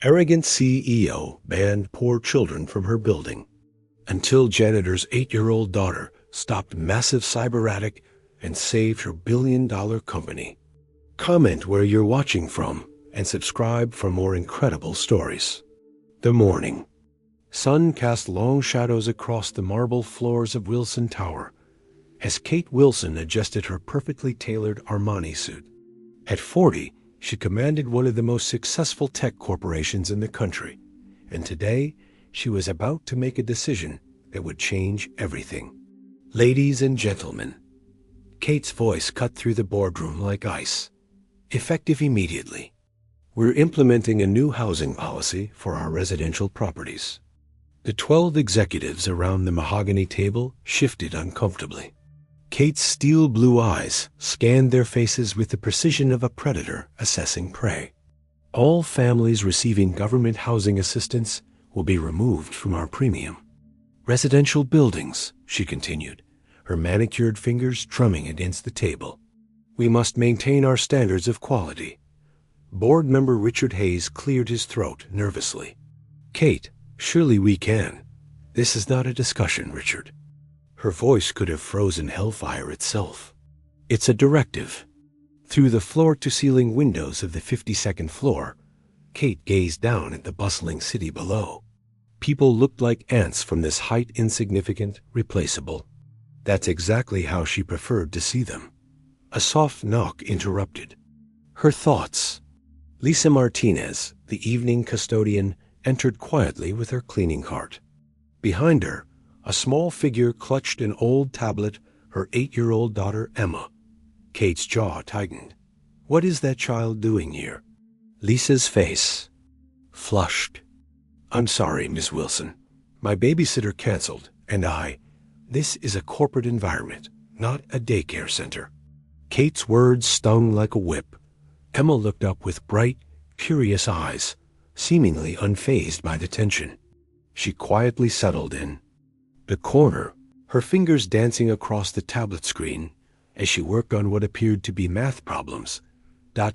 Arrogant CEO banned poor children from her building, until janitor's 8-year-old daughter stopped massive cyberattack and saved her billion-dollar company. Comment where you're watching from and subscribe for more incredible stories. The morning. Sun cast long shadows across the marble floors of Wilson Tower as Kate Wilson adjusted her perfectly tailored Armani suit. At 40, she commanded one of the most successful tech corporations in the country, and today she was about to make a decision that would change everything. Ladies and gentlemen, Kate's voice cut through the boardroom like ice. Effective immediately. We're implementing a new housing policy for our residential properties. The 12 executives around the mahogany table shifted uncomfortably. Kate's steel blue eyes scanned their faces with the precision of a predator assessing prey. All families receiving government housing assistance will be removed from our premium. Residential buildings, she continued, her manicured fingers drumming against the table. We must maintain our standards of quality. Board member Richard Hayes cleared his throat nervously. Kate, surely we can. This is not a discussion, Richard. Her voice could have frozen hellfire itself. It's a directive. Through the floor-to-ceiling windows of the 52nd floor, Kate gazed down at the bustling city below. People looked like ants from this height, insignificant, replaceable. That's exactly how she preferred to see them. A soft knock interrupted her thoughts. Lisa Martinez, the evening custodian, entered quietly with her cleaning cart. Behind her, a small figure clutched an old tablet, her 8-year-old daughter Emma. Kate's jaw tightened. What is that child doing here? Lisa's face flushed. I'm sorry, Miss Wilson. My babysitter canceled, and this is a corporate environment, not a daycare center. Kate's words stung like a whip. Emma looked up with bright, curious eyes, seemingly unfazed by the tension. She quietly settled in the corner, her fingers dancing across the tablet screen as she worked on what appeared to be math problems.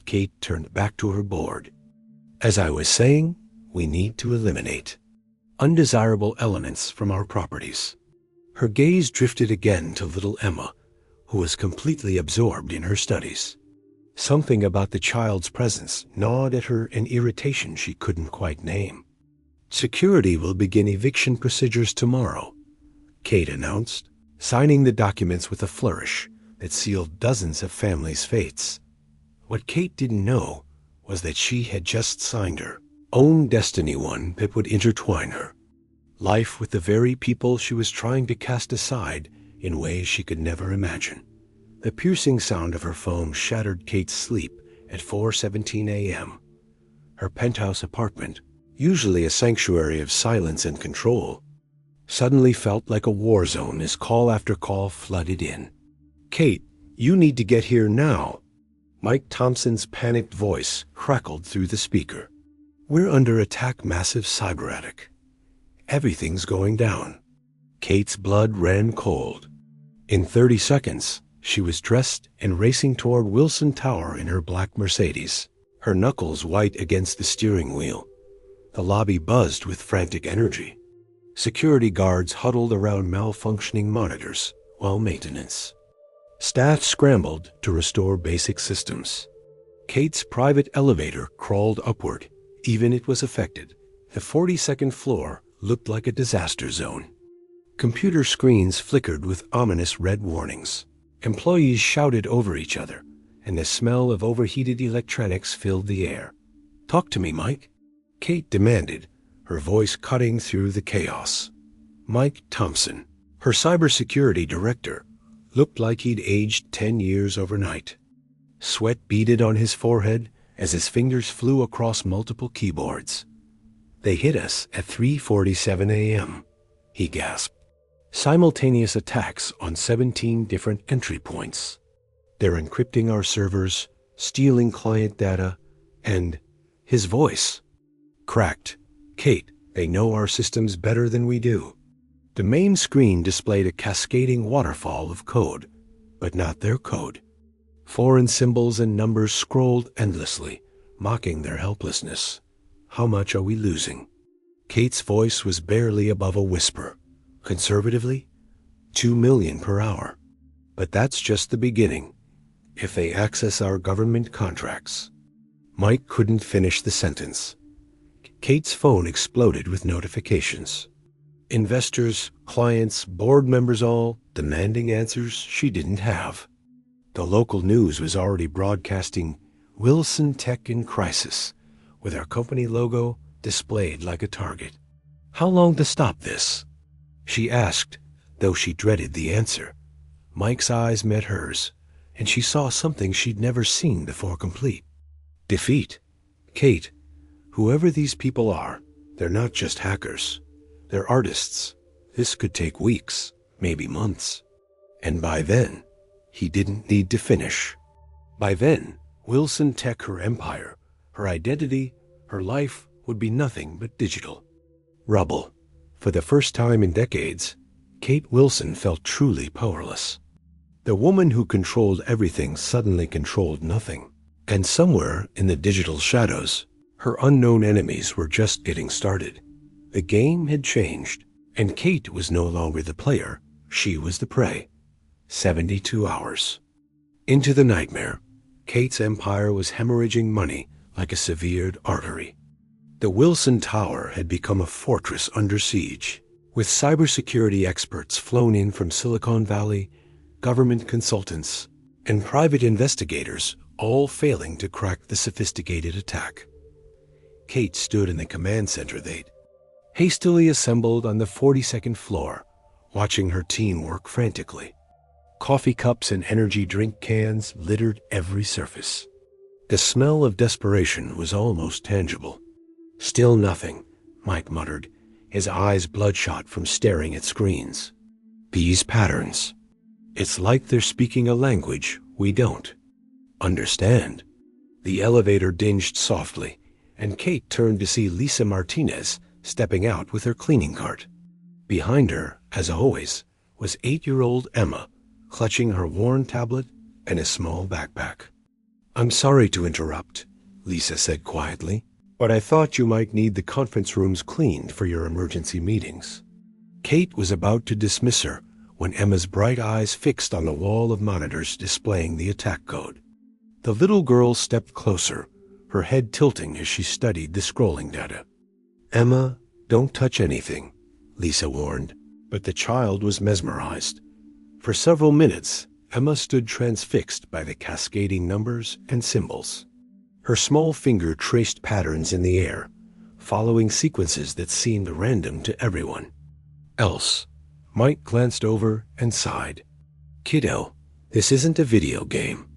Kate turned back to her board. As I was saying, we need to eliminate undesirable elements from our properties. Her gaze drifted again to little Emma, who was completely absorbed in her studies. Something about the child's presence gnawed at her an irritation she couldn't quite name. Security will begin eviction procedures tomorrow, Kate announced, signing the documents with a flourish that sealed dozens of families' fates. What Kate didn't know was that she had just signed her own destiny, one that would intertwine her life with the very people she was trying to cast aside in ways she could never imagine. The piercing sound of her phone shattered Kate's sleep at 4:17 a.m. Her penthouse apartment, usually a sanctuary of silence and control, suddenly felt like a war zone as call after call flooded in. Kate, you need to get here now. Mike Thompson's panicked voice crackled through the speaker. We're under attack, massive cyberattack. Everything's going down. Kate's blood ran cold. In 30 seconds, she was dressed and racing toward Wilson Tower in her black Mercedes, her knuckles white against the steering wheel. The lobby buzzed with frantic energy. Security guards huddled around malfunctioning monitors while maintenance. Staff scrambled to restore basic systems. Kate's private elevator crawled upward. Even it was affected. The 42nd floor looked like a disaster zone. Computer screens flickered with ominous red warnings. Employees shouted over each other, and the smell of overheated electronics filled the air. Talk to me, Mike, Kate demanded, her voice cutting through the chaos. Mike Thompson, her cybersecurity director, looked like he'd aged 10 years overnight. Sweat beaded on his forehead as his fingers flew across multiple keyboards. They hit us at 3:47 a.m., he gasped. Simultaneous attacks on 17 different entry points. They're encrypting our servers, stealing client data, and his voice cracked. Kate, they know our systems better than we do. The main screen displayed a cascading waterfall of code, but not their code. Foreign symbols and numbers scrolled endlessly, mocking their helplessness. How much are we losing? Kate's voice was barely above a whisper. Conservatively, 2 million per hour. But that's just the beginning. If they access our government contracts. Mike couldn't finish the sentence. Kate's phone exploded with notifications. Investors, clients, board members all demanding answers she didn't have. The local news was already broadcasting Wilson Tech in crisis, with our company logo displayed like a target. How long to stop this? She asked, though she dreaded the answer. Mike's eyes met hers, and she saw something she'd never seen before complete. Defeat. Kate, whoever these people are, they're not just hackers. They're artists. This could take weeks, maybe months. And by then, he didn't need to finish. By then, Wilson Tech, her empire, her identity, her life would be nothing but digital. Rubble. For the first time in decades, Kate Wilson felt truly powerless. The woman who controlled everything suddenly controlled nothing. And somewhere in the digital shadows, her unknown enemies were just getting started. The game had changed, and Kate was no longer the player. She was the prey. 72 hours. Into the nightmare, Kate's empire was hemorrhaging money like a severed artery. The Wilson Tower had become a fortress under siege, with cybersecurity experts flown in from Silicon Valley, government consultants, and private investigators all failing to crack the sophisticated attack. Kate stood in the command center they'd hastily assembled on the 42nd floor, watching her team work frantically. Coffee cups and energy drink cans littered every surface. The smell of desperation was almost tangible. Still nothing, Mike muttered, his eyes bloodshot from staring at screens. These patterns. It's like they're speaking a language we don't understand. The elevator dinged softly, and Kate turned to see Lisa Martinez stepping out with her cleaning cart. Behind her, as always, was 8-year-old Emma, clutching her worn tablet and a small backpack. "I'm sorry to interrupt," Lisa said quietly, "but I thought you might need the conference rooms cleaned for your emergency meetings." Kate was about to dismiss her when Emma's bright eyes fixed on the wall of monitors displaying the attack code. The little girl stepped closer, her head tilting as she studied the scrolling data. "Emma, don't touch anything," Lisa warned, but the child was mesmerized. For several minutes, Emma stood transfixed by the cascading numbers and symbols. Her small finger traced patterns in the air, following sequences that seemed random to everyone else. Mike glanced over and sighed. "Kiddo, this isn't a video game.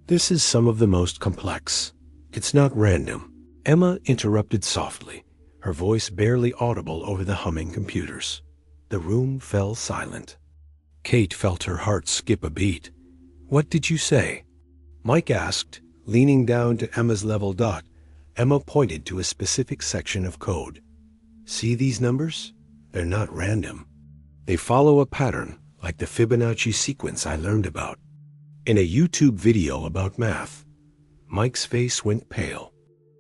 This is some of the most complex. It's not random." Emma interrupted softly, her voice barely audible over the humming computers. The room fell silent. Kate felt her heart skip a beat. "What did you say?" Mike asked, leaning down to Emma's level dot. Emma pointed to a specific section of code. "See these numbers? They're not random. They follow a pattern like the Fibonacci sequence I learned about in a YouTube video about math." Mike's face went pale.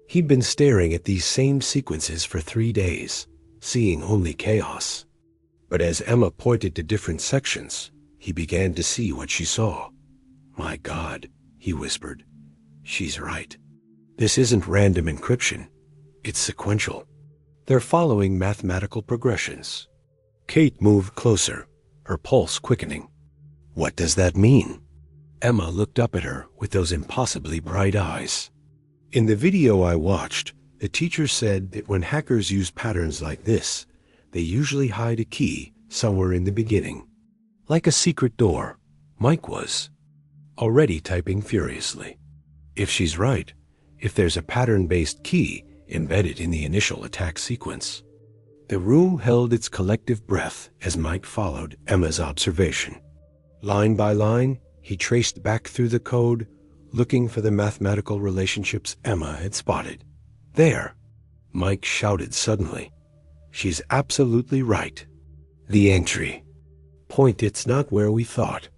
He'd been staring at these same sequences for 3 days, seeing only chaos. But as Emma pointed to different sections, he began to see what she saw. "My God," he whispered. "She's right. This isn't random encryption. It's sequential. They're following mathematical progressions." Kate moved closer, her pulse quickening. "What does that mean?" Emma looked up at her with those impossibly bright eyes. "In the video I watched, the teacher said that when hackers use patterns like this, they usually hide a key somewhere in the beginning. Like a secret door." Mike was already typing furiously. If she's right, if there's a pattern-based key embedded in the initial attack sequence. The room held its collective breath as Mike followed Emma's observation. Line by line, he traced back through the code, looking for the mathematical relationships Emma had spotted. "There!" Mike shouted suddenly. "She's absolutely right. The entry. Point, it's not where we thought.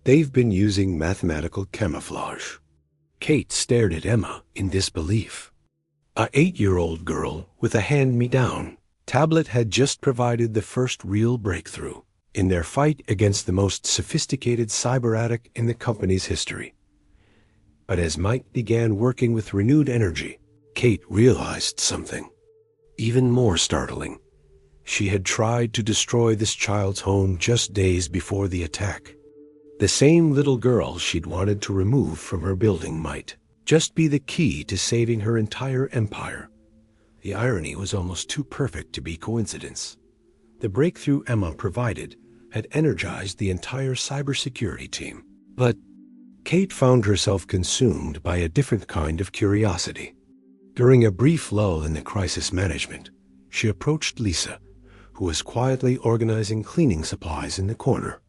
They've been using mathematical camouflage." Kate stared at Emma in disbelief. A 8-year-old girl with a hand-me-down tablet had just provided the first real breakthrough in their fight against the most sophisticated cyberattack in the company's history. But as Mike began working with renewed energy, Kate realized something even more startling. She had tried to destroy this child's home just days before the attack. The same little girl she'd wanted to remove from her building might just be the key to saving her entire empire. The irony was almost too perfect to be coincidence. The breakthrough Emma provided had energized the entire cybersecurity team. But Kate found herself consumed by a different kind of curiosity. During a brief lull in the crisis management, she approached Lisa, who was quietly organizing cleaning supplies in the corner.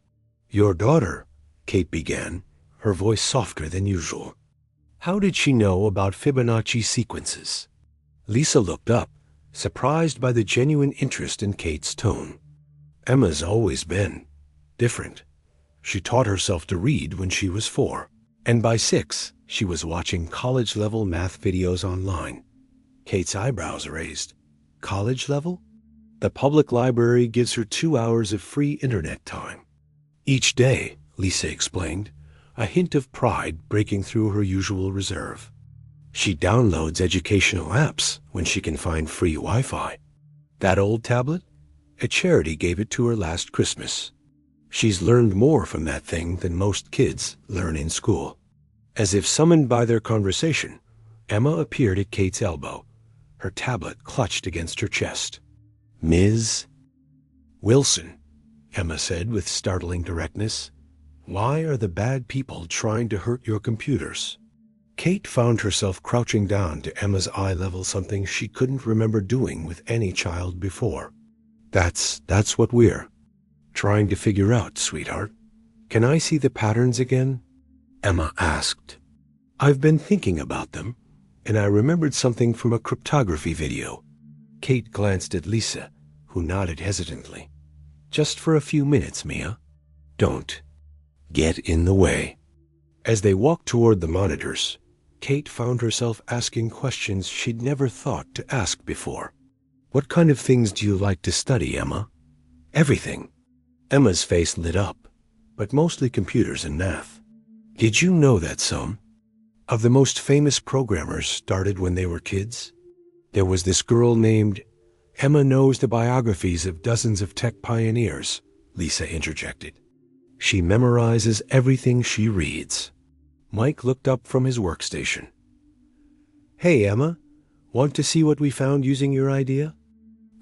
"Your daughter," Kate began, her voice softer than usual. How did she know about Fibonacci sequences? Lisa looked up, surprised by the genuine interest in Kate's tone. Emma's always been different. She taught herself to read when she was 4, and by 6, she was watching college-level math videos online. Kate's eyebrows raised. College level? The public library gives her 2 hours of free internet time each day, Lisa explained, a hint of pride breaking through her usual reserve. She downloads educational apps when she can find free Wi-Fi. That old tablet? A charity gave it to her last Christmas. She's learned more from that thing than most kids learn in school. As if summoned by their conversation, Emma appeared at Kate's elbow, her tablet clutched against her chest. "Ms. Wilson," Emma said with startling directness, "why are the bad people trying to hurt your computers?" Kate found herself crouching down to Emma's eye level, something she couldn't remember doing with any child before. That's what we're trying to figure out, sweetheart. Can I see the patterns again?" Emma asked. "I've been thinking about them, and I remembered something from a cryptography video." Kate glanced at Lisa, who nodded hesitantly. "Just for a few minutes, Mia. Don't get in the way." As they walked toward the monitors, Kate found herself asking questions she'd never thought to ask before. "What kind of things do you like to study, Emma?" "Everything." Emma's face lit up, but mostly computers and math. "Did you know that some of the most famous programmers started when they were kids? There was this girl named—" "Emma knows the biographies of dozens of tech pioneers," Lisa interjected. "She memorizes everything she reads." Mike looked up from his workstation. "Hey, Emma, want to see what we found using your idea?"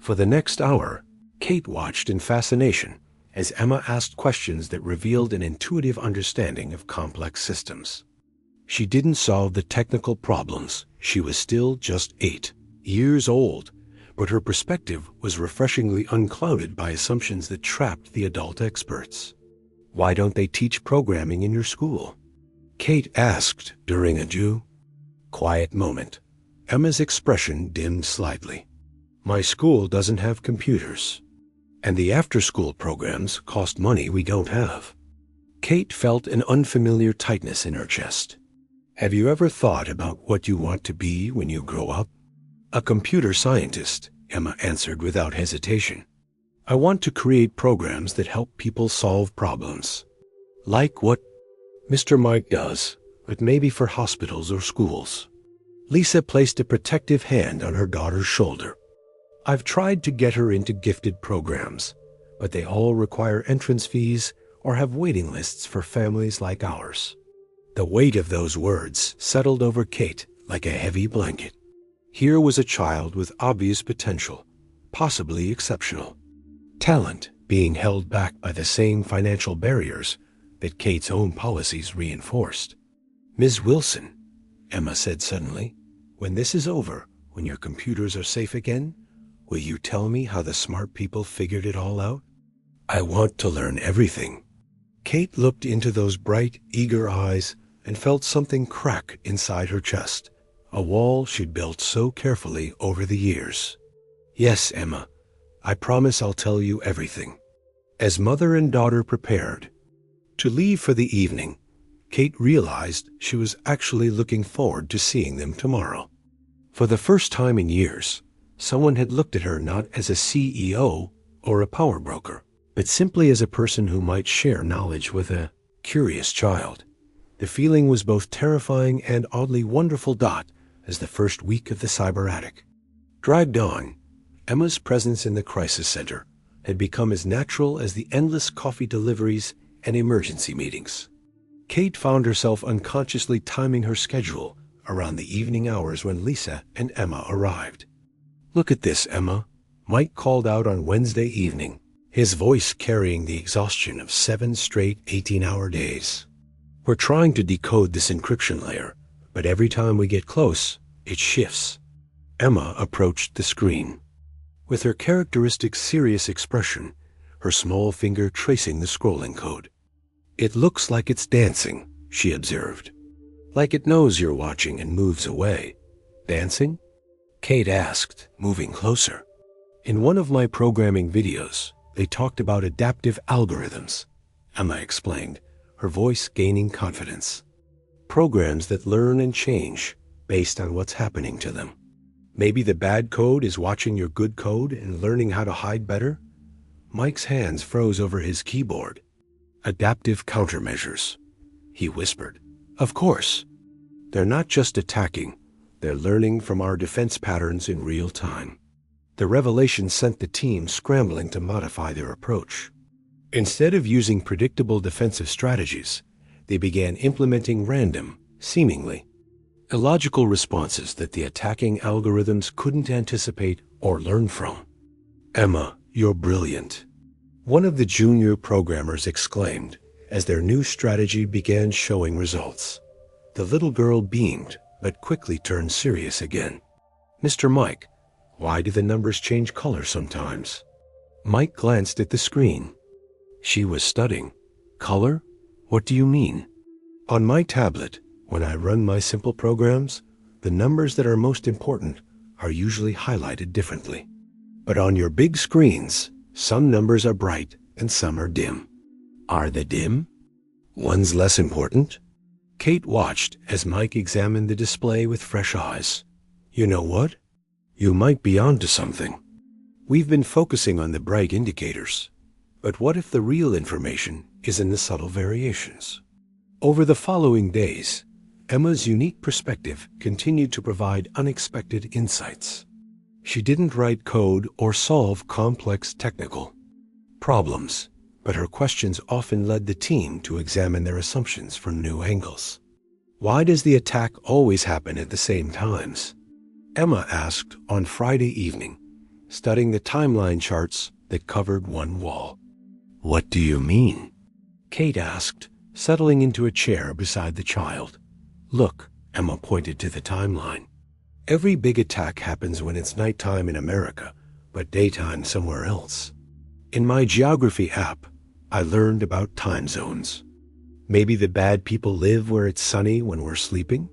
For the next hour, Kate watched in fascination as Emma asked questions that revealed an intuitive understanding of complex systems. She didn't solve the technical problems. She was still just 8 years old, but her perspective was refreshingly unclouded by assumptions that trapped the adult experts. "Why don't they teach programming in your school?" Kate asked during a quiet moment. Emma's expression dimmed slightly. "My school doesn't have computers, and the after-school programs cost money we don't have." Kate felt an unfamiliar tightness in her chest. "Have you ever thought about what you want to be when you grow up?" "A computer scientist," Emma answered without hesitation. "I want to create programs that help people solve problems. Like what Mr. Mike does, but maybe for hospitals or schools." Lisa placed a protective hand on her daughter's shoulder. "I've tried to get her into gifted programs, but they all require entrance fees or have waiting lists for families like ours." The weight of those words settled over Kate like a heavy blanket. Here was a child with obvious potential, possibly exceptional talent, being held back by the same financial barriers that Kate's own policies reinforced. "Ms. Wilson," Emma said suddenly, "when this is over, when your computers are safe again, will you tell me how the smart people figured it all out? I want to learn everything." Kate looked into those bright, eager eyes and felt something crack inside her chest, a wall she'd built so carefully over the years. "Yes, Emma, I promise I'll tell you everything." As mother and daughter prepared to leave for the evening, Kate realized she was actually looking forward to seeing them tomorrow. For the first time in years, someone had looked at her not as a CEO or a power broker, but simply as a person who might share knowledge with a curious child. The feeling was both terrifying and oddly wonderful. As the first week of the cyberattack dragged on, Emma's presence in the crisis center had become as natural as the endless coffee deliveries and emergency meetings. Kate found herself unconsciously timing her schedule around the evening hours when Lisa and Emma arrived. "Look at this, Emma," Mike called out on Wednesday evening, his voice carrying the exhaustion of 7 straight 18-hour days. "We're trying to decode this encryption layer, but every time we get close, it shifts." Emma approached the screen. With her characteristic serious expression, her small finger tracing the scrolling code. "It looks like it's dancing," she observed. "Like it knows you're watching and moves away." "Dancing?" Kate asked, moving closer. "In one of my programming videos, they talked about adaptive algorithms," Emma explained, her voice gaining confidence. "Programs that learn and change based on what's happening to them. Maybe the bad code is watching your good code and learning how to hide better?" Mike's hands froze over his keyboard. "Adaptive countermeasures," he whispered. "Of course. They're not just attacking, they're learning from our defense patterns in real time." The revelation sent the team scrambling to modify their approach. Instead of using predictable defensive strategies, they began implementing random, seemingly illogical responses that the attacking algorithms couldn't anticipate or learn from. "Emma, you're brilliant," one of the junior programmers exclaimed as their new strategy began showing results. The little girl beamed, but quickly turned serious again. "Mr. Mike, why do the numbers change color sometimes?" Mike glanced at the screen. She was studying. "Color? What do you mean?" "On my tablet, when I run my simple programs, the numbers that are most important are usually highlighted differently. But on your big screens, some numbers are bright and some are dim." "Are the dim ones less important?" Kate watched as Mike examined the display with fresh eyes. "You know what? You might be onto something. We've been focusing on the bright indicators, but what if the real information is in the subtle variations?" Over the following days, Emma's unique perspective continued to provide unexpected insights. She didn't write code or solve complex technical problems, but her questions often led the team to examine their assumptions from new angles. "Why does the attack always happen at the same times?" Emma asked on Friday evening, studying the timeline charts that covered one wall. "What do you mean?" Kate asked, settling into a chair beside the child. "Look," Emma pointed to the timeline. "Every big attack happens when it's nighttime in America, but daytime somewhere else. In my geography app, I learned about time zones. Maybe the bad people live where it's sunny when we're sleeping?"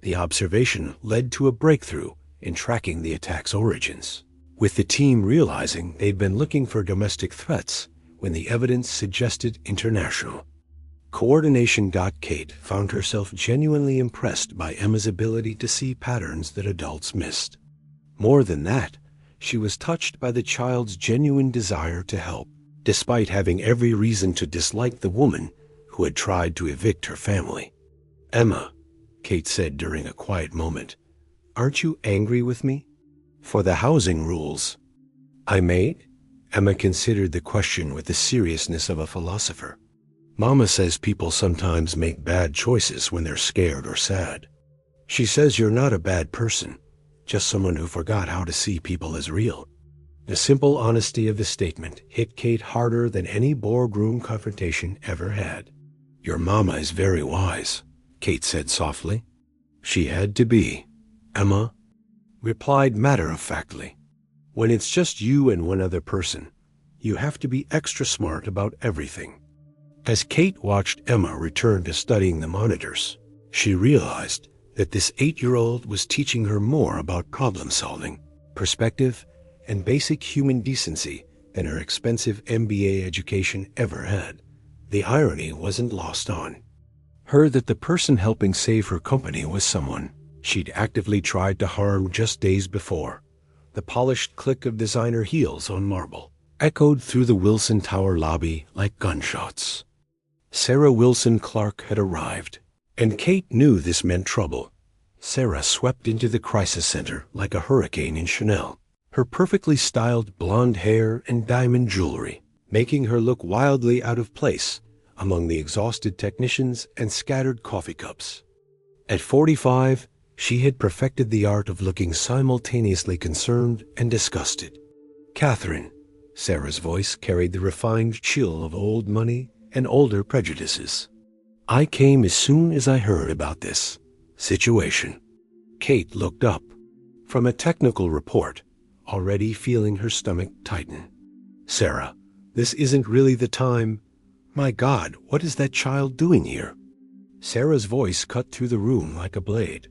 The observation led to a breakthrough in tracking the attack's origins, with the team realizing they'd been looking for domestic threats when the evidence suggested international coordination. Kate found herself genuinely impressed by Emma's ability to see patterns that adults missed. More than that, she was touched by the child's genuine desire to help, despite having every reason to dislike the woman who had tried to evict her family. "Emma," Kate said during a quiet moment, "aren't you angry with me for the housing rules I made?" Emma considered the question with the seriousness of a philosopher. "Mama says people sometimes make bad choices when they're scared or sad. She says you're not a bad person, just someone who forgot how to see people as real." The simple honesty of the statement hit Kate harder than any boardroom confrontation ever had. "Your mama is very wise," Kate said softly. "She had to be," Emma replied matter-of-factly. "When it's just you and one other person, you have to be extra smart about everything." As Kate watched Emma return to studying the monitors, she realized that this 8-year-old was teaching her more about problem-solving, perspective, and basic human decency than her expensive MBA education ever had. The irony wasn't lost on her that the person helping save her company was someone she'd actively tried to harm just days before. The polished click of designer heels on marble echoed through the Wilson Tower lobby like gunshots. Sarah Wilson Clark had arrived, and Kate knew this meant trouble. Sarah swept into the crisis center like a hurricane in Chanel, her perfectly styled blonde hair and diamond jewelry making her look wildly out of place among the exhausted technicians and scattered coffee cups. At 45, she had perfected the art of looking simultaneously concerned and disgusted. "Catherine," Sarah's voice carried the refined chill of old money and older prejudices. "I came as soon as I heard about this situation." Kate looked up from a technical report, already feeling her stomach tighten. "Sarah, this isn't really the time. My God, what is that child doing here?" Sarah's voice cut through the room like a blade.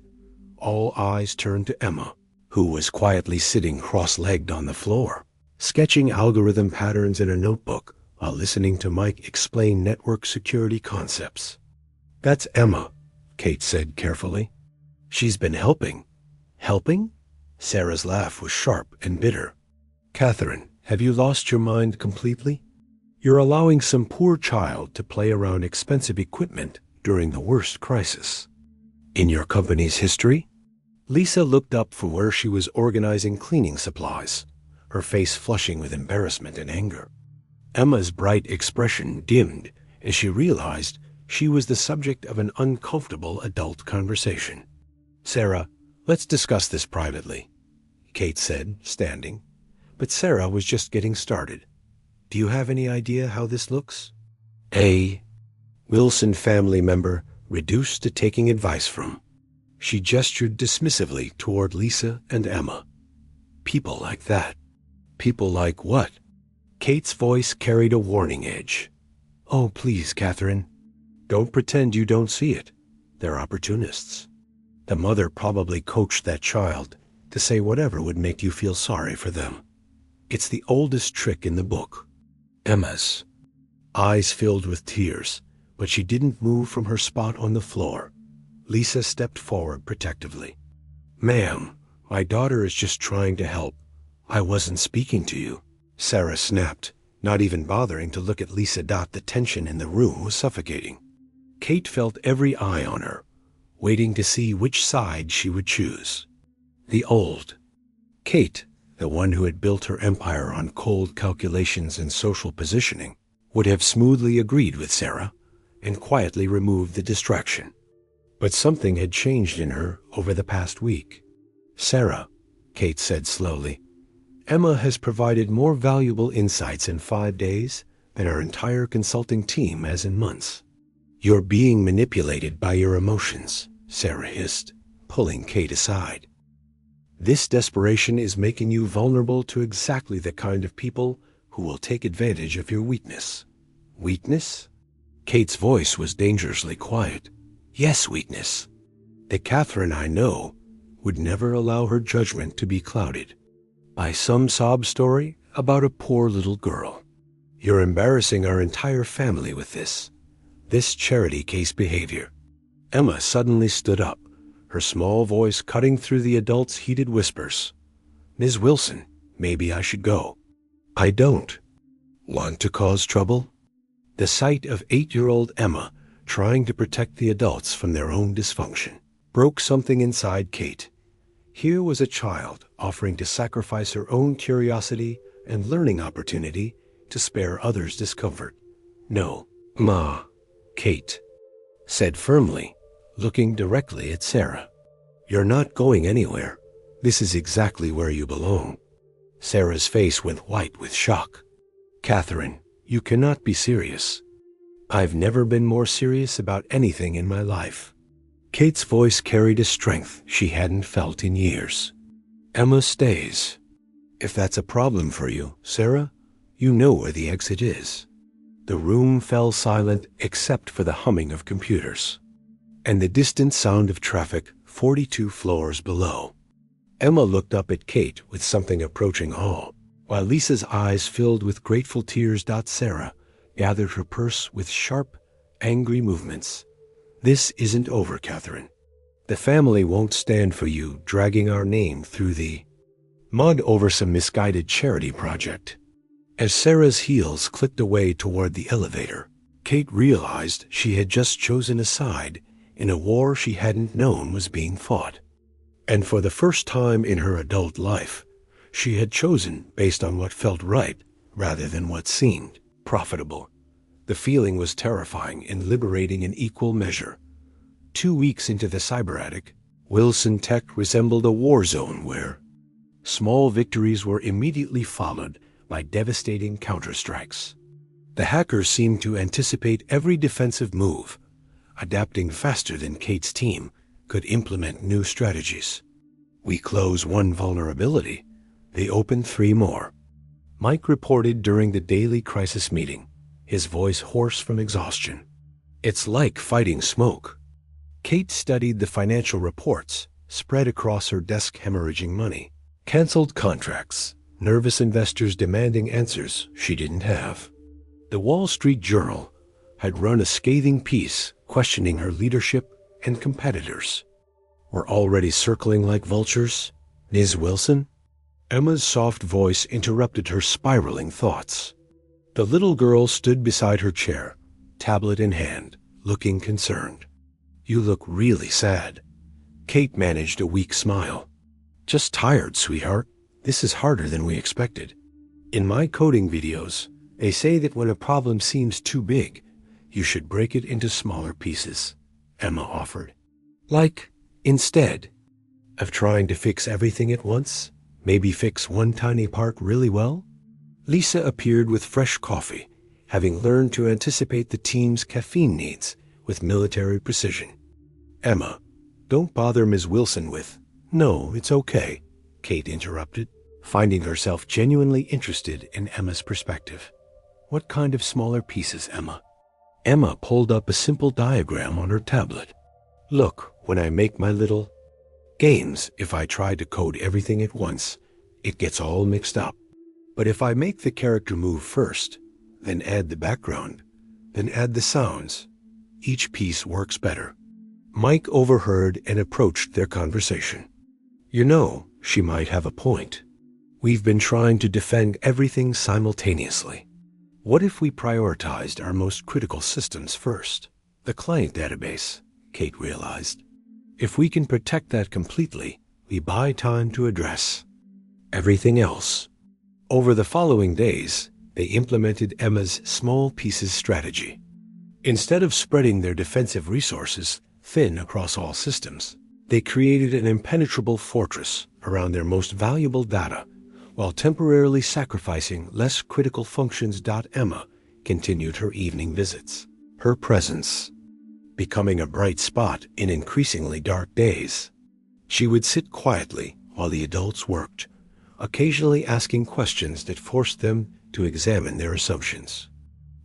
All eyes turned to Emma, who was quietly sitting cross-legged on the floor, sketching algorithm patterns in a notebook while listening to Mike explain network security concepts. "That's Emma," Kate said carefully. "She's been helping." "Helping?" Sarah's laugh was sharp and bitter. "Catherine, have you lost your mind completely? You're allowing some poor child to play around expensive equipment during the worst crisis in your company's history?" Lisa looked up from where she was organizing cleaning supplies, her face flushing with embarrassment and anger. Emma's bright expression dimmed as she realized she was the subject of an uncomfortable adult conversation. "Sarah, let's discuss this privately," Kate said, standing. But Sarah was just getting started. "Do you have any idea how this looks?" A Wilson family member reduced to taking advice from. She gestured dismissively toward Lisa and Emma. "People like that." "People like what?" Kate's voice carried a warning edge. "Oh, please, Catherine. Don't pretend you don't see it. They're opportunists. The mother probably coached that child to say whatever would make you feel sorry for them. It's the oldest trick in the book." Emma's eyes filled with tears, but she didn't move from her spot on the floor. Lisa stepped forward protectively. "Ma'am, my daughter is just trying to help. I wasn't speaking to you," Sarah snapped, not even bothering to look at Lisa. The tension in the room was suffocating. Kate felt every eye on her, waiting to see which side she would choose. The old Kate, the one who had built her empire on cold calculations and social positioning, would have smoothly agreed with Sarah and quietly removed the distraction. But something had changed in her over the past week. "Sarah," Kate said slowly, "Emma has provided more valuable insights in 5 days than our entire consulting team has in months." "You're being manipulated by your emotions," Sarah hissed, pulling Kate aside. "This desperation is making you vulnerable to exactly the kind of people who will take advantage of your weakness." "Weakness?" Kate's voice was dangerously quiet. "Yes, weakness. The Catherine I know would never allow her judgment to be clouded by some sob story about a poor little girl. You're embarrassing our entire family with this charity case behavior." Emma suddenly stood up, her small voice cutting through the adults' heated whispers. "Ms. Wilson, maybe I should go." "I don't want to cause trouble." The sight of 8-year-old Emma trying to protect the adults from their own dysfunction broke something inside Kate. Here was a child offering to sacrifice her own curiosity and learning opportunity to spare others discomfort. "No, Ma," Kate said firmly, looking directly at Sarah. "You're not going anywhere. This is exactly where you belong." Sarah's face went white with shock. "Catherine, you cannot be serious." "I've never been more serious about anything in my life." Kate's voice carried a strength she hadn't felt in years. "Emma stays. If that's a problem for you, Sarah, you know where the exit is." The room fell silent except for the humming of computers and the distant sound of traffic 42 floors below. Emma looked up at Kate with something approaching awe, while Lisa's eyes filled with grateful tears. Sarah gathered her purse with sharp, angry movements. "This isn't over, Catherine. The family won't stand for you dragging our name through the mud over some misguided charity project. As Sarah's heels clicked away toward the elevator, Kate realized she had just chosen a side in a war she hadn't known was being fought. And for the first time in her adult life, she had chosen based on what felt right rather than what seemed profitable. The feeling was terrifying and liberating in equal measure. 2 weeks into the cyberattack, Wilson Tech resembled a war zone where small victories were immediately followed by devastating counterstrikes. The hackers seemed to anticipate every defensive move, adapting faster than Kate's team could implement new strategies. We close one vulnerability, they open 3 more. Mike reported during the daily crisis meeting, his voice hoarse from exhaustion. It's like fighting smoke. Kate studied the financial reports spread across her desk, hemorrhaging money, canceled contracts, nervous investors demanding answers she didn't have. The Wall Street Journal had run a scathing piece questioning her leadership and competitors. We're already circling like vultures, Ms. Wilson? Emma's soft voice interrupted her spiraling thoughts. The little girl stood beside her chair, tablet in hand, looking concerned. You look really sad. Kate managed a weak smile. Just tired, sweetheart. This is harder than we expected. In my coding videos, they say that when a problem seems too big, you should break it into smaller pieces, Emma offered. Like, instead of trying to fix everything at once, maybe fix one tiny part really well? Lisa appeared with fresh coffee, having learned to anticipate the team's caffeine needs with military precision. Emma, don't bother Ms. Wilson with, no, it's okay, Kate interrupted, finding herself genuinely interested in Emma's perspective. What kind of smaller pieces, Emma? Emma pulled up a simple diagram on her tablet. Look, when I make my little games, if I try to code everything at once, it gets all mixed up. But if I make the character move first, then add the background, then add the sounds, each piece works better. Mike overheard and approached their conversation. You know, she might have a point. We've been trying to defend everything simultaneously. What if we prioritized our most critical systems first? The client database, Kate realized. If we can protect that completely, we buy time to address everything else. Over the following days, they implemented Emma's small pieces strategy. Instead of spreading their defensive resources thin across all systems, they created an impenetrable fortress around their most valuable data, while temporarily sacrificing less critical functions. Emma continued her evening visits, her presence becoming a bright spot in increasingly dark days. She would sit quietly while the adults worked, occasionally asking questions that forced them to examine their assumptions.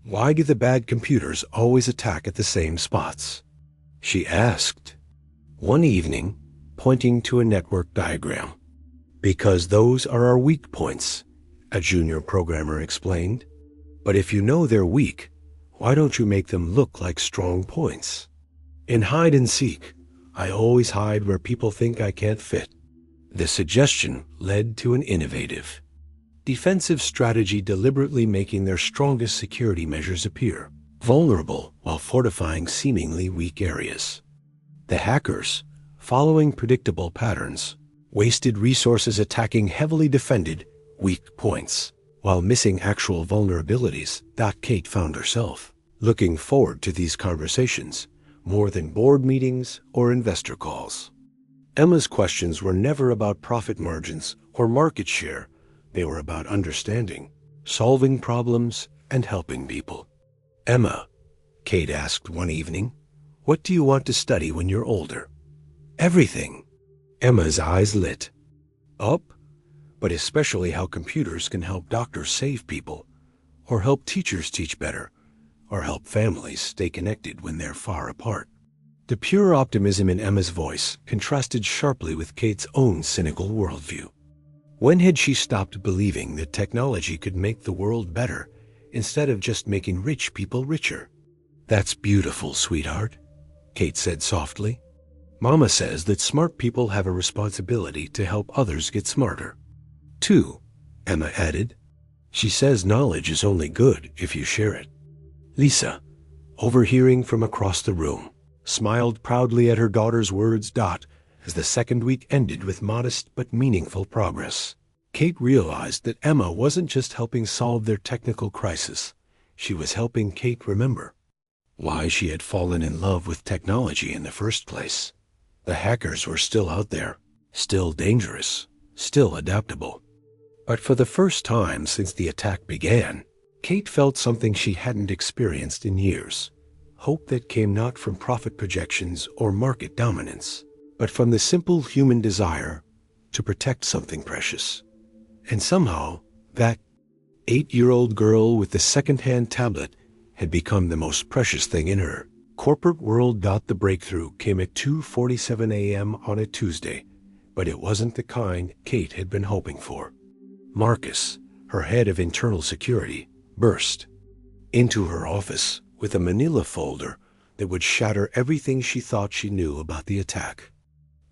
Why do the bad computers always attack at the same spots? She asked, one evening, pointing to a network diagram. Because those are our weak points, a junior programmer explained. But if you know they're weak, why don't you make them look like strong points? In hide and seek, I always hide where people think I can't fit. The suggestion led to an innovative defensive strategy, deliberately making their strongest security measures appear vulnerable while fortifying seemingly weak areas. The hackers, following predictable patterns, wasted resources attacking heavily defended weak points while missing actual vulnerabilities. Kate found herself looking forward to these conversations more than board meetings or investor calls. Emma's questions were never about profit margins or market share. They were about understanding, solving problems, and helping people. Emma, Kate asked one evening, what do you want to study when you're older? Everything. Emma's eyes lit up, but especially how computers can help doctors save people, or help teachers teach better, or help families stay connected when they're far apart. The pure optimism in Emma's voice contrasted sharply with Kate's own cynical worldview. When had she stopped believing that technology could make the world better instead of just making rich people richer? That's beautiful, sweetheart, Kate said softly. Mama says that smart people have a responsibility to help others get smarter. 2, Emma added. She says knowledge is only good if you share it. Lisa, overhearing from across the room, smiled proudly at her daughter's words. As the second week ended with modest but meaningful progress, Kate realized that Emma wasn't just helping solve their technical crisis. She was helping Kate remember why she had fallen in love with technology in the first place. The hackers were still out there, still dangerous, still adaptable. But for the first time since the attack began, Kate felt something she hadn't experienced in years. Hope that came not from profit projections or market dominance, but from the simple human desire to protect something precious. And somehow, that 8-year-old girl with the second-hand tablet had become the most precious thing in her corporate world. The breakthrough came at 2:47 a.m. on a Tuesday, but it wasn't the kind Kate had been hoping for. Marcus, her head of internal security, burst into her office with a manila folder that would shatter everything she thought she knew about the attack.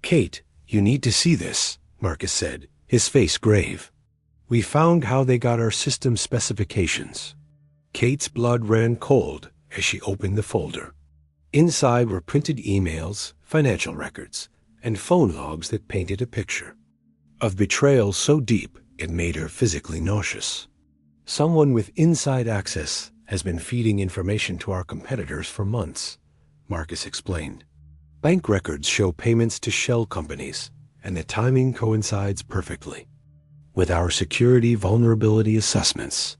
"Kate, you need to see this," Marcus said, his face grave. "We found how they got our system specifications." Kate's blood ran cold as she opened the folder. Inside were printed emails, financial records, and phone logs that painted a picture of betrayal so deep it made her physically nauseous. "Someone with inside access has been feeding information to our competitors for months," Marcus explained. "Bank records show payments to shell companies, and the timing coincides perfectly with our security vulnerability assessments."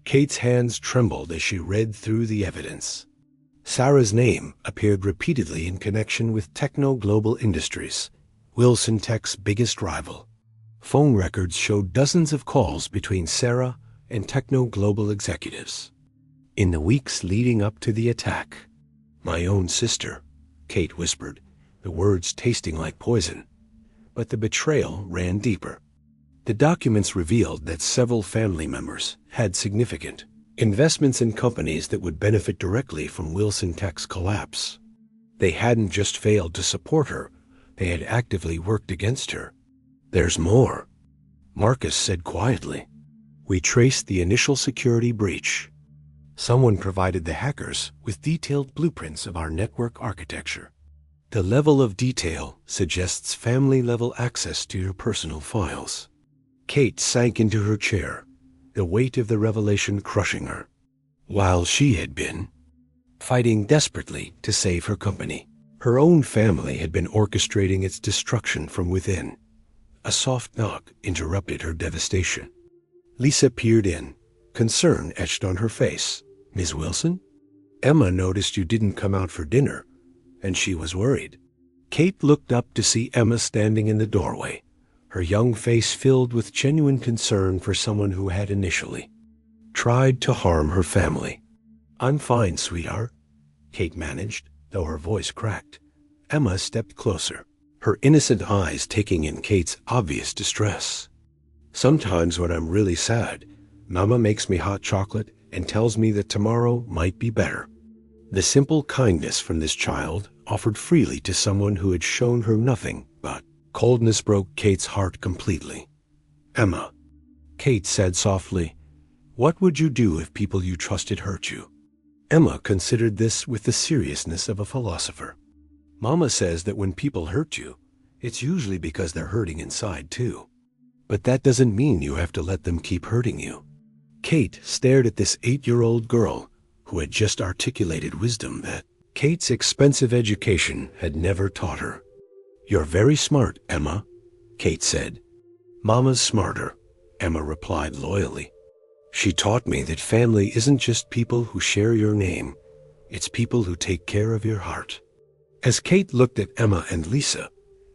Kate's hands trembled as she read through the evidence. Sarah's name appeared repeatedly in connection with Techno Global Industries, Wilson Tech's biggest rival. Phone records showed dozens of calls between Sarah and Techno Global executives in the weeks leading up to the attack. "My own sister," Kate whispered, the words tasting like poison. But the betrayal ran deeper. The documents revealed that several family members had significant investments in companies that would benefit directly from Wilson Tech's collapse. They hadn't just failed to support her, they had actively worked against her. "There's more," Marcus said quietly. "We traced the initial security breach. Someone provided the hackers with detailed blueprints of our network architecture. The level of detail suggests family-level access to your personal files." Kate sank into her chair, the weight of the revelation crushing her. While she had been fighting desperately to save her company, her own family had been orchestrating its destruction from within. A soft knock interrupted her devastation. Lisa peered in, concern etched on her face. "Ms. Wilson? Emma noticed you didn't come out for dinner, and she was worried." Kate looked up to see Emma standing in the doorway, her young face filled with genuine concern for someone who had initially tried to harm her family. "I'm fine, sweetheart," Kate managed, though her voice cracked. Emma stepped closer, her innocent eyes taking in Kate's obvious distress. "Sometimes when I'm really sad, Mama makes me hot chocolate and tells me that tomorrow might be better." The simple kindness from this child, offered freely to someone who had shown her nothing but coldness, broke Kate's heart completely. "Emma," Kate said softly, "what would you do if people you trusted hurt you?" Emma considered this with the seriousness of a philosopher. "Mama says that when people hurt you, it's usually because they're hurting inside too. But that doesn't mean you have to let them keep hurting you." Kate stared at this 8-year-old girl who had just articulated wisdom that Kate's expensive education had never taught her. "You're very smart, Emma," Kate said. "Mama's smarter," Emma replied loyally. "She taught me that family isn't just people who share your name, it's people who take care of your heart." As Kate looked at Emma and Lisa,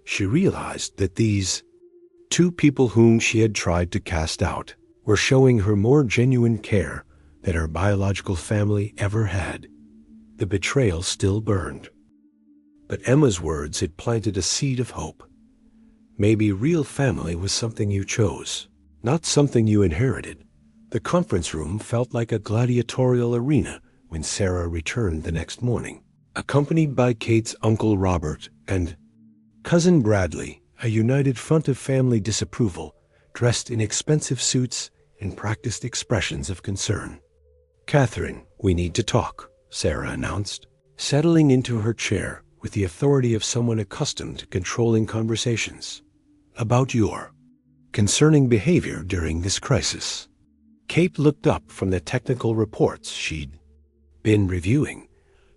she realized that these two people whom she had tried to cast out were showing her more genuine care than her biological family ever had. The betrayal still burned, but Emma's words had planted a seed of hope. Maybe real family was something you chose, not something you inherited. The conference room felt like a gladiatorial arena when Sarah returned the next morning, accompanied by Kate's Uncle Robert and Cousin Bradley, a united front of family disapproval, dressed in expensive suits and practiced expressions of concern. "Catherine, we need to talk," Sarah announced, settling into her chair with the authority of someone accustomed to controlling conversations. "About your concerning behavior during this crisis." Kate looked up from the technical reports she'd been reviewing,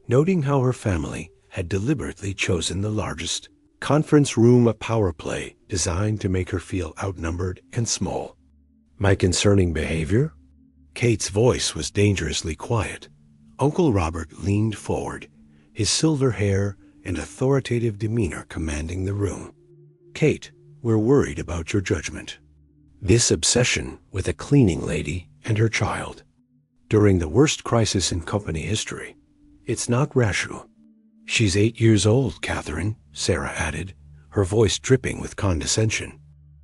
noting how her family had deliberately chosen the largest conference room, a power play designed to make her feel outnumbered and small. "My concerning behavior?" Kate's voice was dangerously quiet. Uncle Robert leaned forward, his silver hair and authoritative demeanor commanding the room. "Kate, we're worried about your judgment. This obsession with a cleaning lady and her child during the worst crisis in company history. It's not Rashu." "She's 8 years old, Catherine," Sarah added, her voice dripping with condescension.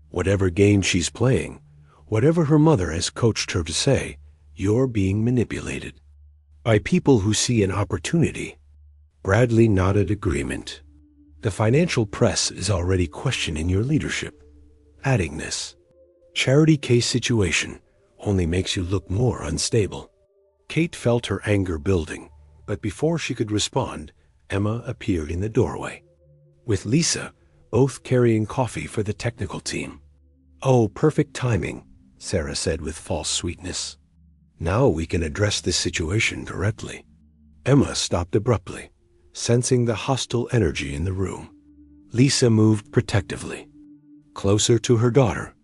"Whatever game she's playing, whatever her mother has coached her to say, you're being manipulated by people who see an opportunity." Bradley nodded agreement. "The financial press is already questioning your leadership. Adding this charity case situation only makes you look more unstable." Kate felt her anger building, but before she could respond, Emma appeared in the doorway, with Lisa, both carrying coffee for the technical team. "Oh, perfect timing," Sarah said with false sweetness. "Now we can address this situation directly." Emma stopped abruptly, sensing the hostile energy in the room. Lisa moved protectively, closer to her daughter.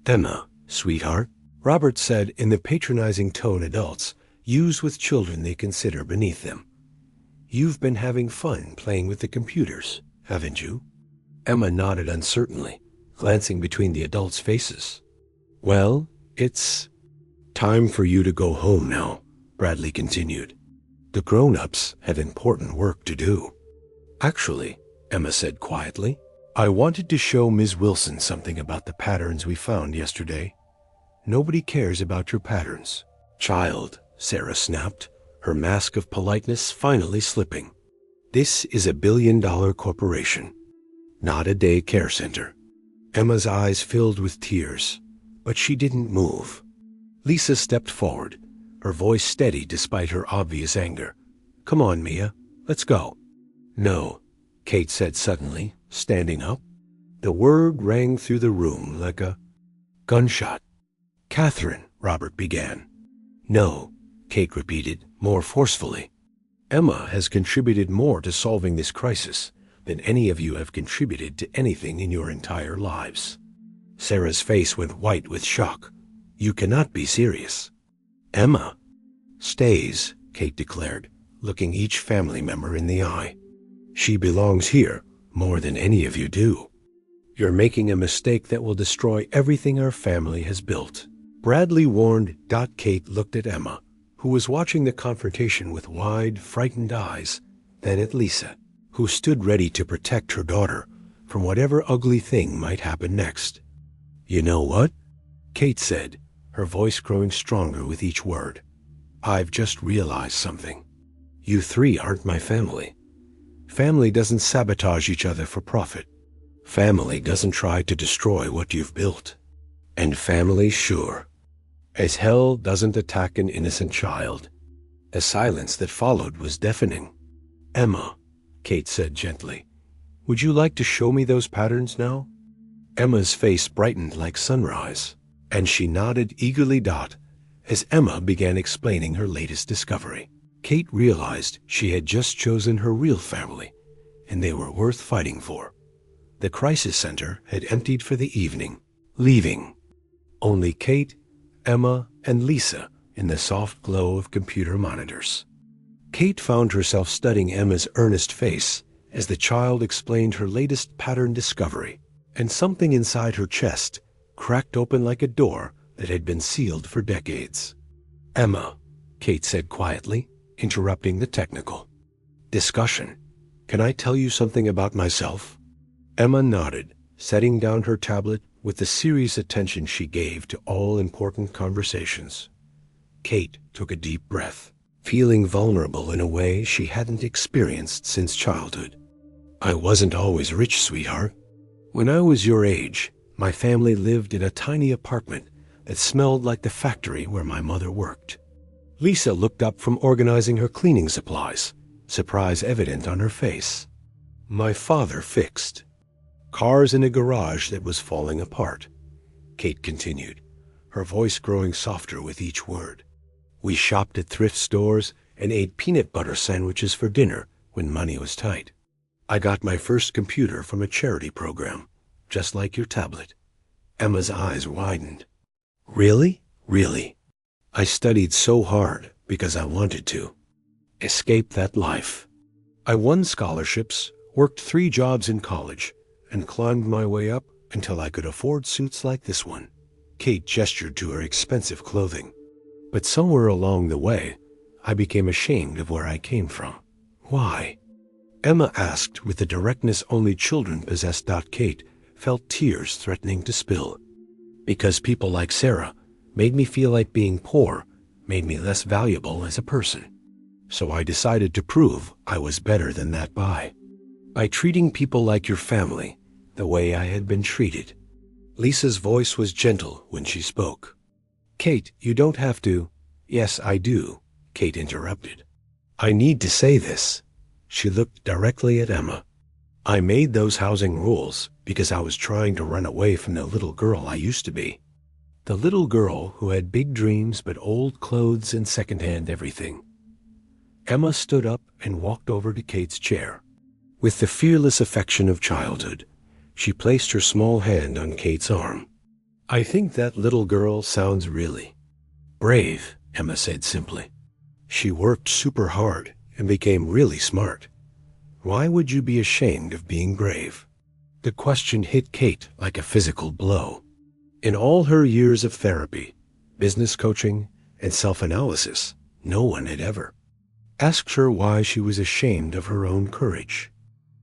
"Emma, sweetheart," Robert said in the patronizing tone adults use with children they consider beneath them. "You've been having fun playing with the computers, haven't you?" Emma nodded uncertainly, glancing between the adults' faces. "Well, it's time for you to go home now," Bradley continued. "The grown-ups have important work to do." "Actually," Emma said quietly, "I wanted to show Ms. Wilson something about the patterns we found yesterday." "Nobody cares about your patterns, child," Sarah snapped, her mask of politeness finally slipping. "This is a billion-dollar corporation, not a day care center." Emma's eyes filled with tears, but she didn't move. Lisa stepped forward, her voice steady despite her obvious anger. "Come on, Mia, let's go." "No," Kate said suddenly, standing up. The word rang through the room like a gunshot. "Catherine," Robert began. "No," Kate repeated, more forcefully. "Emma has contributed more to solving this crisis than any of you have contributed to anything in your entire lives." Sarah's face went white with shock. "You cannot be serious." "Emma stays," Kate declared, looking each family member in the eye. "She belongs here more than any of you do. You're making a mistake that will destroy everything our family has built." Bradley warned. Kate looked at Emma, who was watching the confrontation with wide, frightened eyes, then at Lisa, who stood ready to protect her daughter from whatever ugly thing might happen next. "You know what?" Kate said, her voice growing stronger with each word. "I've just realized something. You three aren't my family. Family doesn't sabotage each other for profit. Family doesn't try to destroy what you've built. And family, sure as hell, doesn't attack an innocent child." A silence that followed was deafening. "Emma," Kate said gently, "would you like to show me those patterns now?" Emma's face brightened like sunrise, and she nodded eagerly. As Emma began explaining her latest discovery, Kate realized she had just chosen her real family, and they were worth fighting for. The crisis center had emptied for the evening, leaving only Kate, Emma, and Lisa in the soft glow of computer monitors. Kate found herself studying Emma's earnest face as the child explained her latest pattern discovery, and something inside her chest cracked open like a door that had been sealed for decades. "Emma," Kate said quietly, interrupting the technical discussion, "can I tell you something about myself?" Emma nodded, setting down her tablet with the serious attention she gave to all important conversations. Kate took a deep breath, feeling vulnerable in a way she hadn't experienced since childhood. I wasn't always rich, sweetheart. When I was your age, my family lived in a tiny apartment that smelled like the factory where my mother worked. Lisa looked up from organizing her cleaning supplies, surprise evident on her face. My father fixed cars in a garage that was falling apart, Kate continued, her voice growing softer with each word. We shopped at thrift stores and ate peanut butter sandwiches for dinner when money was tight. I got my first computer from a charity program, just like your tablet. Emma's eyes widened. Really? Really? I studied so hard because I wanted to escape that life. I won scholarships, worked 3 jobs in college, and climbed my way up until I could afford suits like this one. Kate gestured to her expensive clothing. But somewhere along the way, I became ashamed of where I came from. Why? Emma asked with the directness only children possess. Kate felt tears threatening to spill. Because people like Sarah made me feel like being poor made me less valuable as a person. So I decided to prove I was better than that by treating people like your family the way I had been treated. Lisa's voice was gentle when she spoke. Kate, you don't have to. Yes, I do, Kate interrupted. I need to say this. She looked directly at Emma. I made those housing rules because I was trying to run away from the little girl I used to be. The little girl who had big dreams but old clothes and secondhand everything. Emma stood up and walked over to Kate's chair. With the fearless affection of childhood, she placed her small hand on Kate's arm. I think that little girl sounds really brave, Emma said simply. She worked super hard and became really smart. Why would you be ashamed of being brave? The question hit Kate like a physical blow. In all her years of therapy, business coaching, and self-analysis, no one had ever asked her why she was ashamed of her own courage.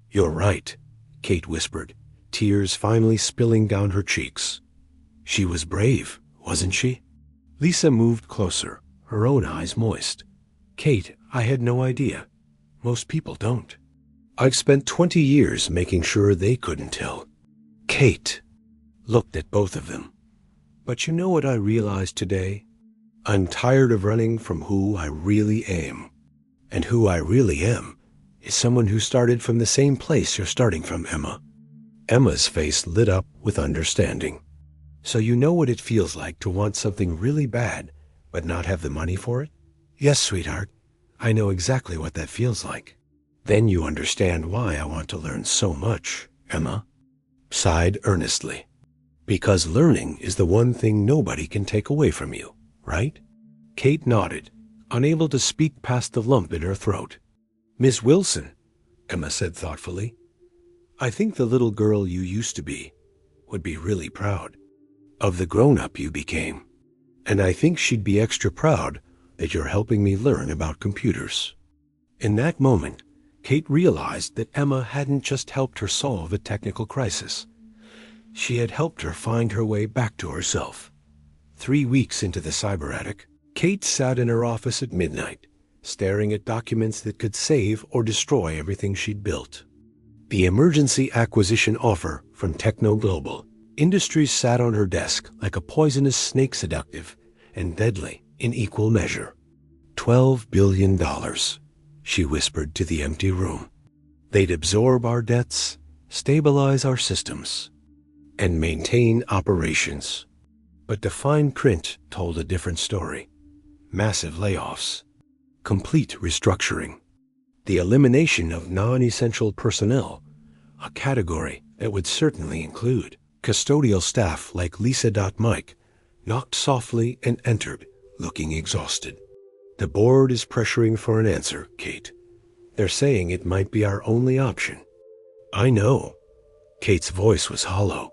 You're right, Kate whispered, tears finally spilling down her cheeks. She was brave, wasn't she? Lisa moved closer, her own eyes moist. Kate, I had no idea. Most people don't. I've spent 20 years making sure they couldn't tell. Kate looked at both of them. But you know what I realized today? I'm tired of running from who I really am. And who I really am is someone who started from the same place you're starting from, Emma. Emma's face lit up with understanding. So you know what it feels like to want something really bad, but not have the money for it? Yes, sweetheart. I know exactly what that feels like. Then you understand why I want to learn so much, Emma sighed earnestly. Because learning is the one thing nobody can take away from you, right? Kate nodded, unable to speak past the lump in her throat. Miss Wilson, Emma said thoughtfully, I think the little girl you used to be would be really proud of the grown-up you became. And I think she'd be extra proud that you're helping me learn about computers. In that moment, Kate realized that Emma hadn't just helped her solve a technical crisis. She had helped her find her way back to herself. 3 weeks into the cyberattack, Kate sat in her office at midnight, staring at documents that could save or destroy everything she'd built. The emergency acquisition offer from Techno Global Industries sat on her desk like a poisonous snake, seductive and deadly in equal measure. $12 billion, she whispered to the empty room. They'd absorb our debts, stabilize our systems, and maintain operations. But the fine print told a different story. Massive layoffs, complete restructuring, the elimination of non-essential personnel, a category that would certainly include custodial staff like Lisa. Mike knocked softly and entered, looking exhausted. The board is pressuring for an answer, Kate. They're saying it might be our only option. I know. Kate's voice was hollow.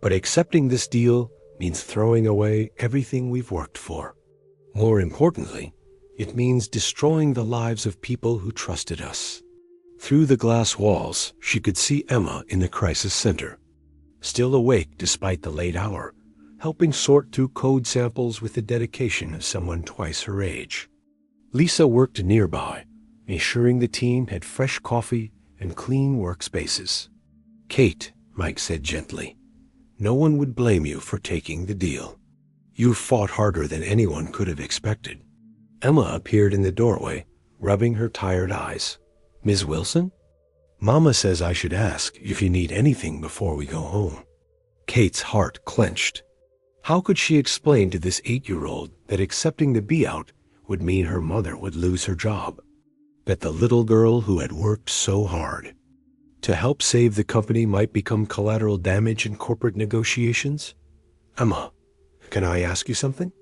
But accepting this deal means throwing away everything we've worked for. More importantly, it means destroying the lives of people who trusted us. Through the glass walls, she could see Emma in the crisis center, still awake despite the late hour, helping sort through code samples with the dedication of someone twice her age. Lisa worked nearby, ensuring the team had fresh coffee and clean workspaces. "Kate," Mike said gently, "no one would blame you for taking the deal. You fought harder than anyone could have expected." Emma appeared in the doorway, rubbing her tired eyes. "Ms. Wilson? Mama says I should ask if you need anything before we go home." Kate's heart clenched. How could she explain to this 8-year-old that accepting the buyout would mean her mother would lose her job? That the little girl who had worked so hard to help save the company might become collateral damage in corporate negotiations? "Emma, can I ask you something?"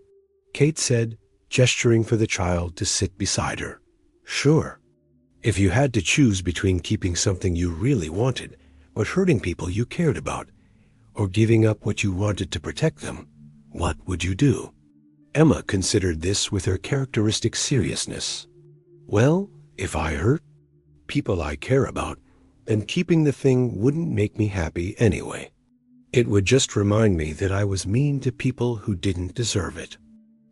Kate said, gesturing for the child to sit beside her. "Sure. If you had to choose between keeping something you really wanted but hurting people you cared about, or giving up what you wanted to protect them, what would you do?" Emma considered this with her characteristic seriousness. "Well, if I hurt people I care about, then keeping the thing wouldn't make me happy anyway. It would just remind me that I was mean to people who didn't deserve it."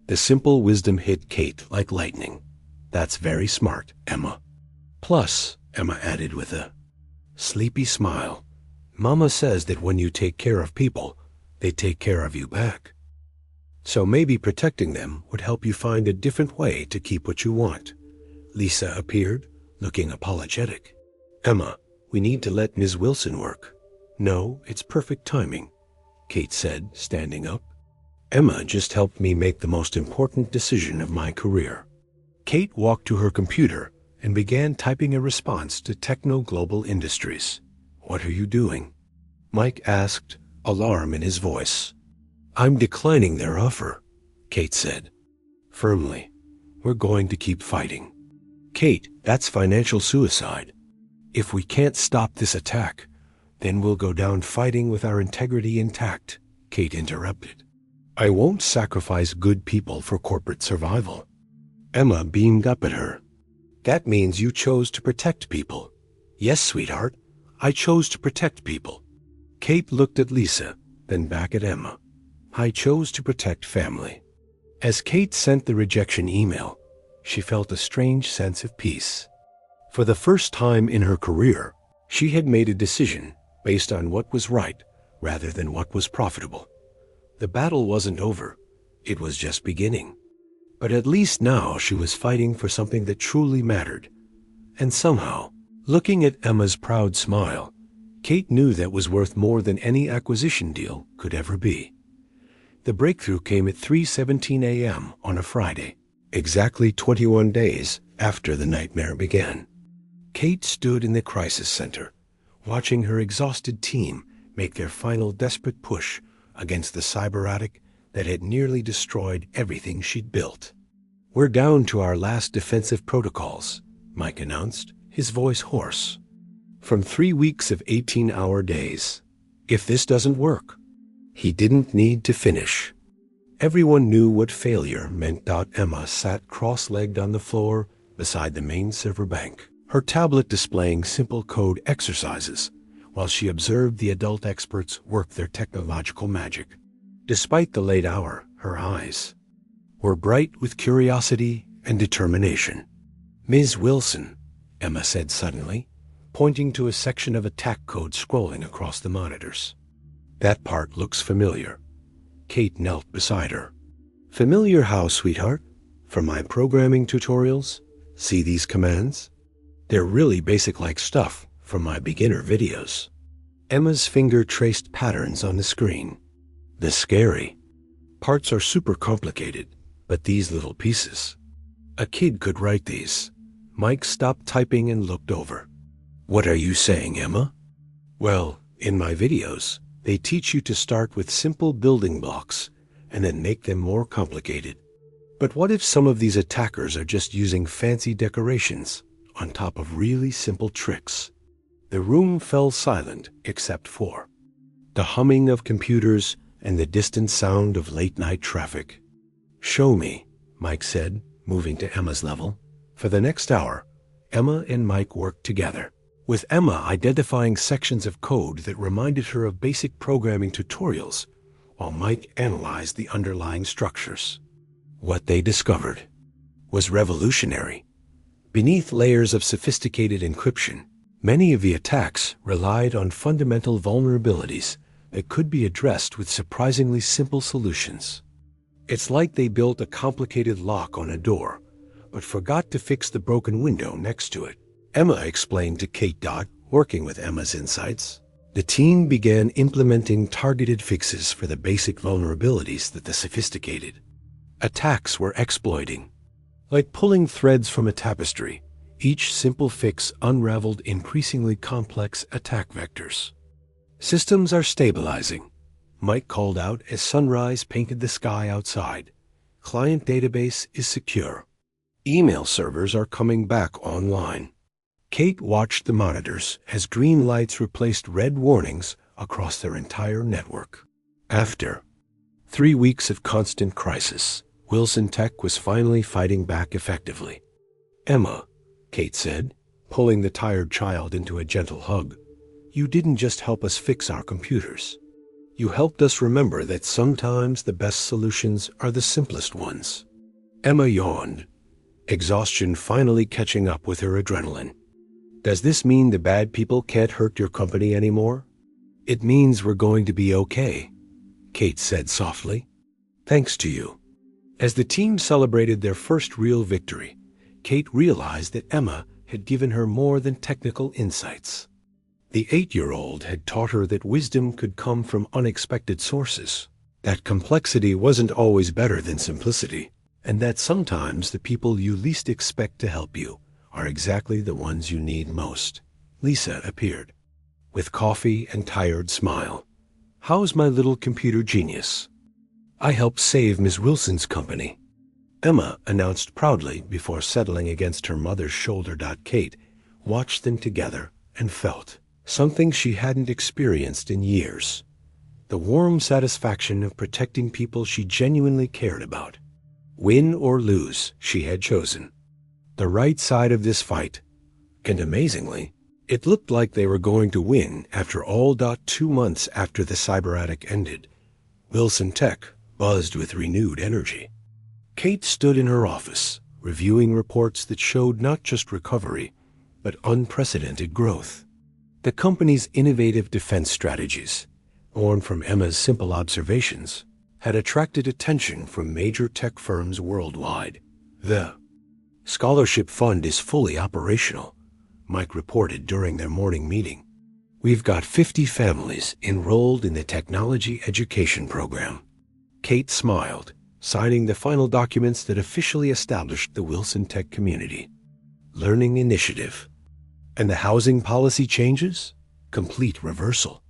The simple wisdom hit Kate like lightning. "That's very smart, Emma. Plus," Emma added with a sleepy smile, "Mama says that when you take care of people, they take care of you back. So maybe protecting them would help you find a different way to keep what you want." Lisa appeared, looking apologetic. "Emma, we need to let Ms. Wilson work." "No, it's perfect timing," Kate said, standing up. "Emma just helped me make the most important decision of my career." Kate walked to her computer and began typing a response to Techno Global Industries. "What are you doing?" Mike asked, alarm in his voice. "I'm declining their offer," Kate said firmly. "We're going to keep fighting." "Kate, that's financial suicide. If we can't stop this attack, then we'll go down fighting with our integrity intact," Kate interrupted. "I won't sacrifice good people for corporate survival." Emma beamed up at her. "That means you chose to protect people." "Yes, sweetheart, I chose to protect people." Kate looked at Lisa, then back at Emma. "I chose to protect family." As Kate sent the rejection email, she felt a strange sense of peace. For the first time in her career, she had made a decision based on what was right rather than what was profitable. The battle wasn't over, it was just beginning. But at least now she was fighting for something that truly mattered. And somehow, looking at Emma's proud smile, Kate knew that was worth more than any acquisition deal could ever be. The breakthrough came at 3:17 a.m. on a Friday, exactly 21 days after the nightmare began. Kate stood in the crisis center, watching her exhausted team make their final desperate push against the cyberattack that had nearly destroyed everything she'd built. "We're down to our last defensive protocols," Mike announced, his voice hoarse. "From 3 weeks of 18-hour days. If this doesn't work..." He didn't need to finish. Everyone knew what failure meant. Emma sat cross-legged on the floor beside the main server bank, her tablet displaying simple code exercises while she observed the adult experts work their technological magic. Despite the late hour, her eyes were bright with curiosity and determination. "Ms. Wilson," Emma said suddenly, pointing to a section of attack code scrolling across the monitors. "That part looks familiar." Kate knelt beside her. "Familiar how, sweetheart? From my programming tutorials? See these commands? They're really basic-like stuff from my beginner videos." Emma's finger traced patterns on the screen. "The scary parts are super complicated, but these little pieces. A kid could write these." Mike stopped typing and looked over. "What are you saying, Emma?" "Well, in my videos, they teach you to start with simple building blocks and then make them more complicated. But what if some of these attackers are just using fancy decorations on top of really simple tricks?" The room fell silent except for the humming of computers and the distant sound of late-night traffic. "Show me," Mike said, moving to Emma's level. For the next hour, Emma and Mike worked together, with Emma identifying sections of code that reminded her of basic programming tutorials, while Mike analyzed the underlying structures. What they discovered was revolutionary. Beneath layers of sophisticated encryption, Many of the attacks relied on fundamental vulnerabilities that could be addressed with surprisingly simple solutions. It's like they built a complicated lock on a door, but forgot to fix the broken window next to it. Emma explained to Kate. Working with Emma's insights, the team began implementing targeted fixes for the basic vulnerabilities that the sophisticated attacks were exploiting. Like pulling threads from a tapestry, each simple fix unraveled increasingly complex attack vectors. Systems are stabilizing, Mike called out as sunrise painted the sky outside. Client database is secure. Email servers are coming back online. Kate watched the monitors as green lights replaced red warnings across their entire network. After 3 weeks of constant crisis, Wilson Tech was finally fighting back effectively. "Emma," Kate said, pulling the tired child into a gentle hug, "you didn't just help us fix our computers. You helped us remember that sometimes the best solutions are the simplest ones." Emma yawned, exhaustion finally catching up with her adrenaline. "Does this mean the bad people can't hurt your company anymore?" "It means we're going to be okay," Kate said softly. "Thanks to you." As the team celebrated their first real victory, Kate realized that Emma had given her more than technical insights. The 8-year-old had taught her that wisdom could come from unexpected sources, that complexity wasn't always better than simplicity, and that sometimes the people you least expect to help you are exactly the ones you need most. Lisa appeared, with coffee and tired smile. "How's my little computer genius?" "I helped save Miss Wilson's company," Emma announced proudly before settling against her mother's shoulder. Kate watched them together and felt something she hadn't experienced in years: the warm satisfaction of protecting people she genuinely cared about. Win or lose, she had chosen the right side of this fight, and amazingly, it looked like they were going to win after all. 2 months after the cyberattack ended, Wilson Tech buzzed with renewed energy. Kate stood in her office, reviewing reports that showed not just recovery, but unprecedented growth. The company's innovative defense strategies, born from Emma's simple observations, had attracted attention from major tech firms worldwide. The scholarship fund is fully operational, Mike reported during their morning meeting. "We've got 50 families enrolled in the technology education program." Kate smiled, signing the final documents that officially established the Wilson Tech Community Learning Initiative. And the housing policy changes? Complete reversal.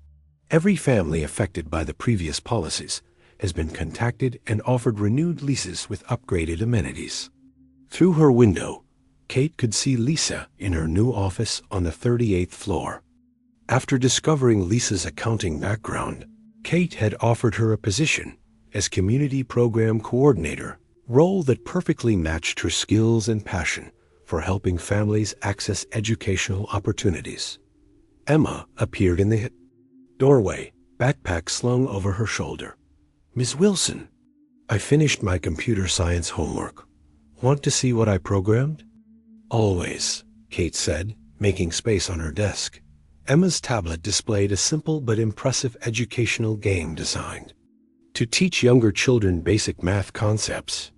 Every family affected by the previous policies has been contacted and offered renewed leases with upgraded amenities. Through her window, Kate could see Lisa in her new office on the 38th floor. After discovering Lisa's accounting background, Kate had offered her a position as Community Program Coordinator, role that perfectly matched her skills and passion for helping families access educational opportunities. Emma appeared in the doorway, backpack slung over her shoulder. "Miss Wilson, I finished my computer science homework. Want to see what I programmed?" "Always," Kate said, making space on her desk. Emma's tablet displayed a simple but impressive educational game designed to teach younger children basic math concepts.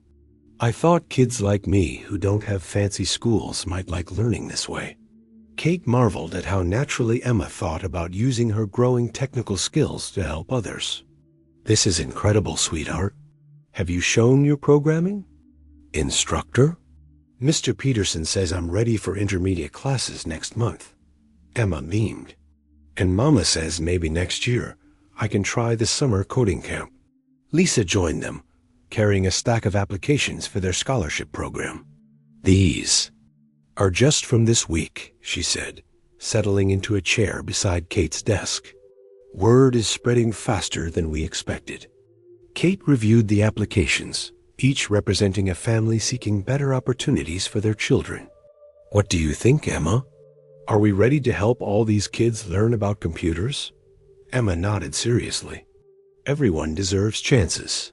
"I thought kids like me who don't have fancy schools might like learning this way." Kate marveled at how naturally Emma thought about using her growing technical skills to help others. "This is incredible, sweetheart. Have you shown your programming?" "Instructor? Mr. Peterson says I'm ready for intermediate classes next month." Emma beamed. "And Mama says maybe next year I can try the summer coding camp." Lisa joined them, carrying a stack of applications for their scholarship program. "These are just from this week," she said, settling into a chair beside Kate's desk. "Word is spreading faster than we expected." Kate reviewed the applications, each representing a family seeking better opportunities for their children. "What do you think, Emma? Are we ready to help all these kids learn about computers?" Emma nodded seriously. "Everyone deserves chances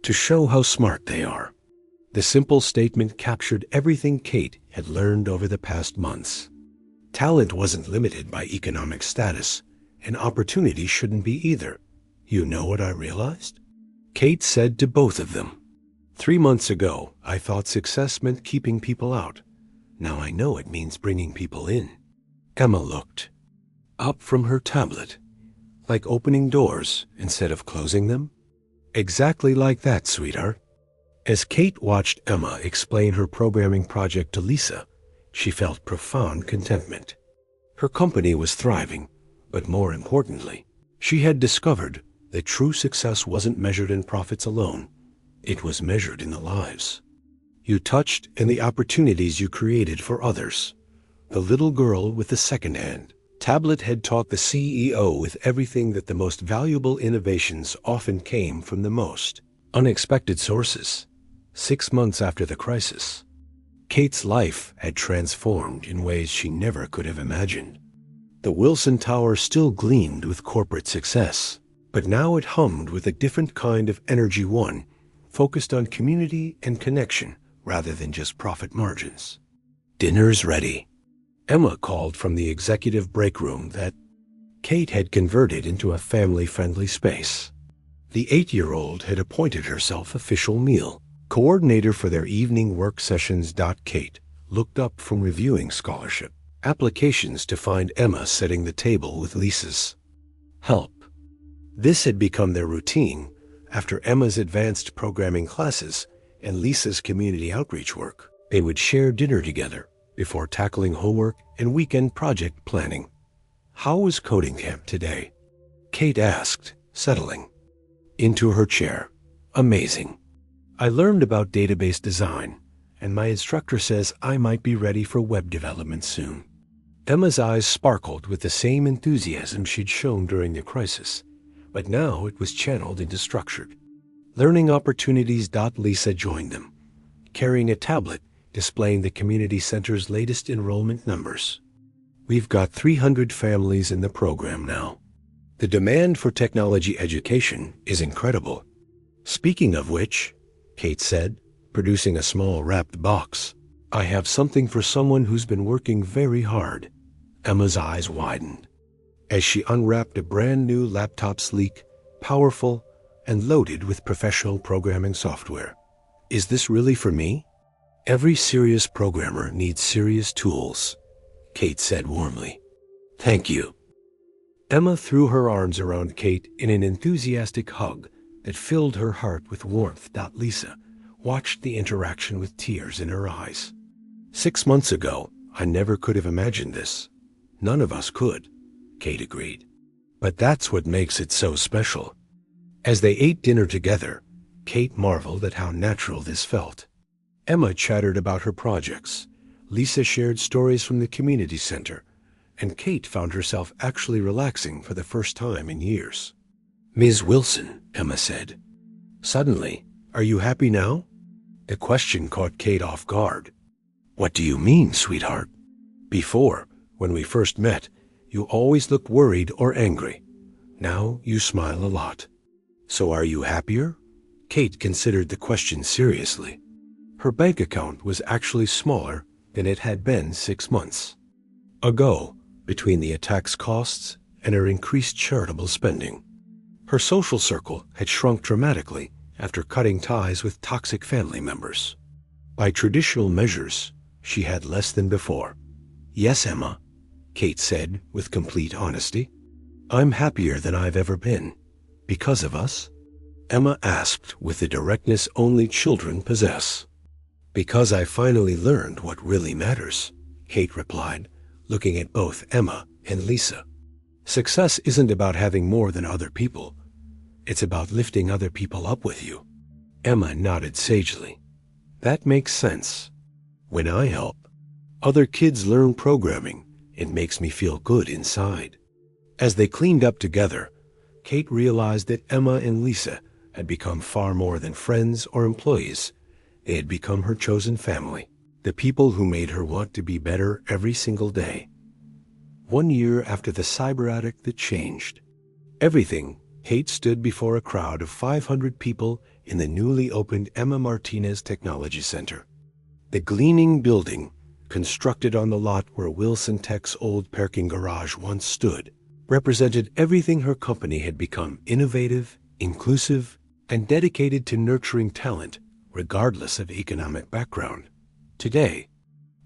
to show how smart they are." The simple statement captured everything Kate had learned over the past months. Talent wasn't limited by economic status, and opportunity shouldn't be either. You know what I realized? Kate said to both of them. 3 months ago, I thought success meant keeping people out. Now I know it means bringing people in. Emma looked up from her tablet, like opening doors instead of closing them. Exactly like that, sweetheart. As Kate watched Emma explain her programming project to Lisa, she felt profound contentment. Her company was thriving, but more importantly, she had discovered that true success wasn't measured in profits alone. It was measured in the lives you touched and the opportunities you created for others. The little girl with the second-hand tablet had taught the CEO with everything that the most valuable innovations often came from the most unexpected sources. 6 months after the crisis, Kate's life had transformed in ways she never could have imagined. The Wilson Tower still gleamed with corporate success, but now it hummed with a different kind of energy, one focused on community and connection rather than just profit margins. Dinner's ready, Emma called from the executive break room that Kate had converted into a family-friendly space. The 8-year-old had appointed herself official meal coordinator for their evening work sessions. Kate looked up from reviewing scholarship applications to find Emma setting the table with Lisa's help. This had become their routine after Emma's advanced programming classes and Lisa's community outreach work. They would share dinner together before tackling homework and weekend project planning. How was coding camp today? Kate asked, settling into her chair. Amazing. I learned about database design, and my instructor says I might be ready for web development soon. Emma's eyes sparkled with the same enthusiasm she'd shown during the crisis, but now it was channeled into structured learning opportunities. Lisa joined them, carrying a tablet displaying the community center's latest enrollment numbers. We've got 300 families in the program now. The demand for technology education is incredible. Speaking of which, Kate said, producing a small wrapped box, I have something for someone who's been working very hard. Emma's eyes widened as she unwrapped a brand new laptop, sleek, powerful, and loaded with professional programming software. Is this really for me? Every serious programmer needs serious tools, Kate said warmly. Thank you. Emma threw her arms around Kate in an enthusiastic hug that filled her heart with warmth. Lisa watched the interaction with tears in her eyes. 6 months ago, I never could have imagined this. None of us could, Kate agreed. But that's what makes it so special. As they ate dinner together, Kate marveled at how natural this felt. Emma chattered about her projects. Lisa shared stories from the community center, and Kate found herself actually relaxing for the first time in years. Ms. Wilson, Emma said. Suddenly, are you happy now? The question caught Kate off guard. What do you mean, sweetheart? Before, when we first met, you always looked worried or angry. Now you smile a lot. So are you happier? Kate considered the question seriously. Her bank account was actually smaller than it had been 6 months ago, between the attack's costs and her increased charitable spending. Her social circle had shrunk dramatically after cutting ties with toxic family members. By traditional measures, she had less than before. Yes, Emma, Kate said with complete honesty. I'm happier than I've ever been. Because of us? Emma asked with the directness only children possess. Because I finally learned what really matters, Kate replied, looking at both Emma and Lisa. Success isn't about having more than other people. It's about lifting other people up with you. Emma nodded sagely. That makes sense. When I help other kids learn programming, it makes me feel good inside. As they cleaned up together, Kate realized that Emma and Lisa had become far more than friends or employees. They had become her chosen family, the people who made her want to be better every single day. 1 year after the cyberattack that changed everything, Kate stood before a crowd of 500 people in the newly opened Emma Martinez Technology Center. The gleaming building constructed on the lot where Wilson Tech's old parking garage once stood, represented everything her company had become: innovative, inclusive, and dedicated to nurturing talent, regardless of economic background. Today,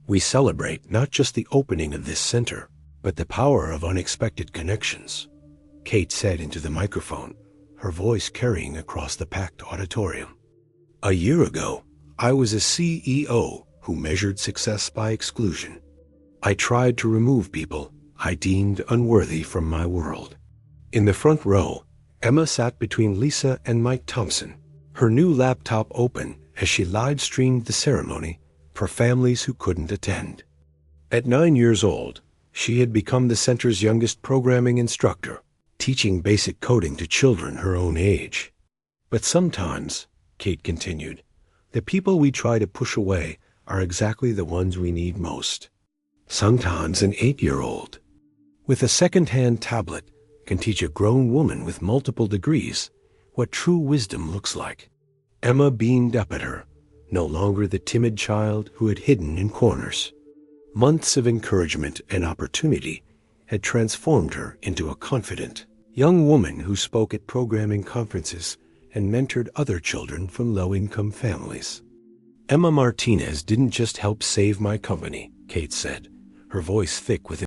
we celebrate not just the opening of this center, but the power of unexpected connections, Kate said into the microphone, her voice carrying across the packed auditorium. A year ago, I was a CEO who measured success by exclusion. I tried to remove people I deemed unworthy from my world. In the front row, Emma sat between Lisa and Mike Thompson, her new laptop open as she live-streamed the ceremony for families who couldn't attend. At 9 years old, she had become the center's youngest programming instructor, teaching basic coding to children her own age. But sometimes, Kate continued, the people we try to push away are exactly the ones we need most. Sometimes an 8-year-old with a second-hand tablet can teach a grown woman with multiple degrees what true wisdom looks like. Emma beamed up at her, no longer the timid child who had hidden in corners. Months of encouragement and opportunity had transformed her into a confident young woman who spoke at programming conferences and mentored other children from low-income families. Emma Martinez didn't just help save my company, Kate said, her voice thick with